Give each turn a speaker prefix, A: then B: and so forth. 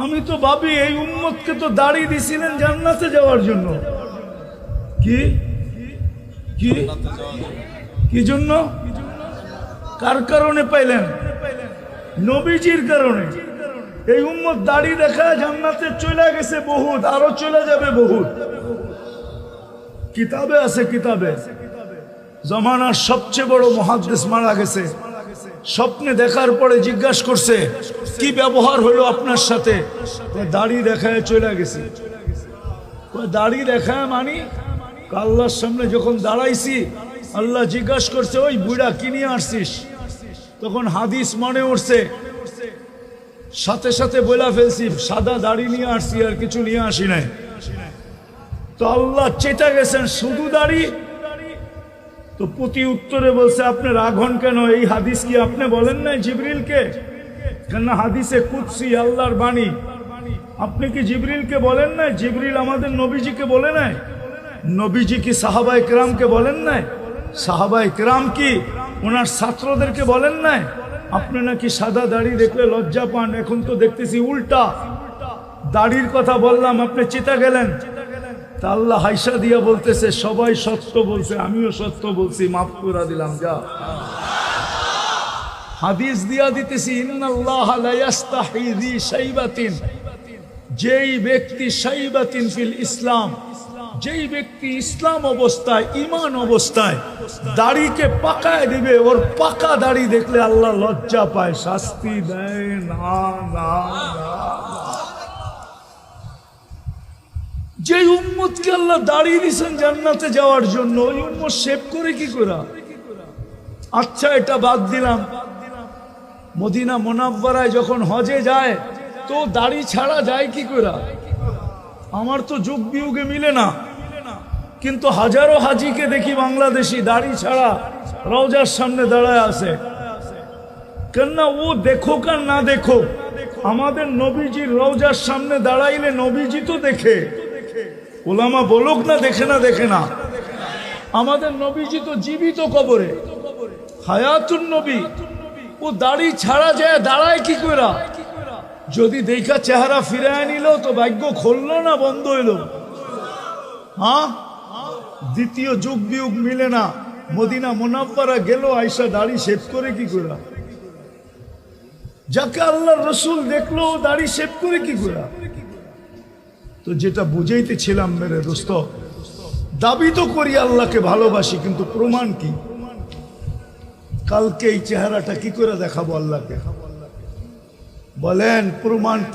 A: আমি তো ভাবি এই উম্মতকে তো দাড়ি দিছিলেন জান্নাতে যাওয়ার জন্য। কি কি কি জন্য? কার কারণে পাইলেন? নবীজির কারণে। এই উম্মত দাড়ি দেখা জান্নাতে চলে গেছে বহুত, আরো চলে যাবে বহুত। কিতাবে আছে, কিতাবে জমানার সবচেয়ে বড় মুহাদ্দিস মারা গেছে। স্বপ্নে দেখার পরে জিজ্ঞাসা করছে কি ব্যবহার হলো আপনার সাথে? দাড়ি দেখায় চলে গেছে। দাড়ি দেখায় মানি আল্লাহর সামনে যখন দাঁড়াইছি, আল্লাহ জিজ্ঞাসা করছে ওই বুড়া কি নিয়ে আসছিস? তখন হাদিস মনে উঠছে, সাথে সাথে বলে ফেলছি সাদা দাড়ি নিয়ে আসছি, আর কিছু নিয়ে আসি নাই। তো আল্লাহ চেতা গেছেন শুধু দাড়ি। তো প্রতি উত্তরে বলছে আপনি রাগ হন কেন? এই হাদিস কি আপনি বলেন নাই জিবরিলকে? কেন হাদিসে কুদসি আল্লাহর বাণী। আপনি কি জিবরিলকে বলেন নাই? জিবরিল আমাদের নবীজিকে বলে নাই? নবীজি কি সাহাবায়ে কেরামকে বলেন নাই? সাহাবায়ে কেরাম কি ওনার ছাত্রদেরকে বলেন নাই? আপনি নাকি সাদা দাড়ি দেখলে লজ্জা পান, এখন তো দেখতেছি উল্টা। দাড়ির কথা বললাম, আপনি চেতা গেলেন। তা আল্লাহ হাইসা দিয়া বলতেছে সবাই সত্য বলছে, আমিও সত্য বলছি, মাফ করে দিলাম যা। হাদিস দিয়া দিতেছি ইন্নাল্লাহ লা ইস্তাহি যি শাইবাতিন, যেই ব্যক্তি শাইবাতিন ফিল ইসলাম, যেই ব্যক্তি ইসলাম অবস্থায় ঈমান অবস্থায় দাড়িকে পাকায় দিবে, ওর পাকা দাড়ি দেখলে আল্লাহ লজ্জা পায়, শাস্তি দেয় না না না। যে উম্মতকে আল্লাহ দাড়ি দিয়েছেন জান্নাতে যাওয়ার জন্য, ওই উম্মত শেভ করে কি করা? আচ্ছা এটা বাদ দিলাম, মদিনা মুনাওয়ারায় যখন হজে যায় তো দাড়ি ছাড়া যায় কি করা? আমার তো যুগ বিয়োগে মিলে না, কিন্তু হাজারো হাজিকে দেখি বাংলাদেশি দাড়ি ছাড়া রওজার সামনে দাঁড়ায় আছে। কেননা ও দেখো আর না দেখো, আমাদের নবীজির রওজার সামনে দাঁড়াইলে নবীজি তো দেখে। ওলামা বলুক না দেখে না, দেখে না। আমাদের নবীজি তো জীবিত কবরে, হায়াতুন নবী। ও দাড়ি ছাড়া যায় দাঁড়ায় কি করা? যদি দেখা চেহারা ফিরায় নিল তো ভাগ্য খুললো না বন্ধ হইল? হ্যাঁ, দ্বিতীয় যুগ বিয়োগ মিলে না। মদিনা মুনাওয়ারা গেল, আয়েশা দাড়ি শেভ করে কি করা? যাকে আল্লাহর রাসূল দেখলো দাড়ি শেভ করে কি করা? তো যেটা বুঝাইতেছিলাম মেরে দোস্ত, দাবি তো করি আল্লাহকে ভালোবাসি, কিন্তু প্রমাণ কি? কালকে এই চেহারাটা কি করে দেখাবো আল্লাহকে? বলেন প্রমাণ কি?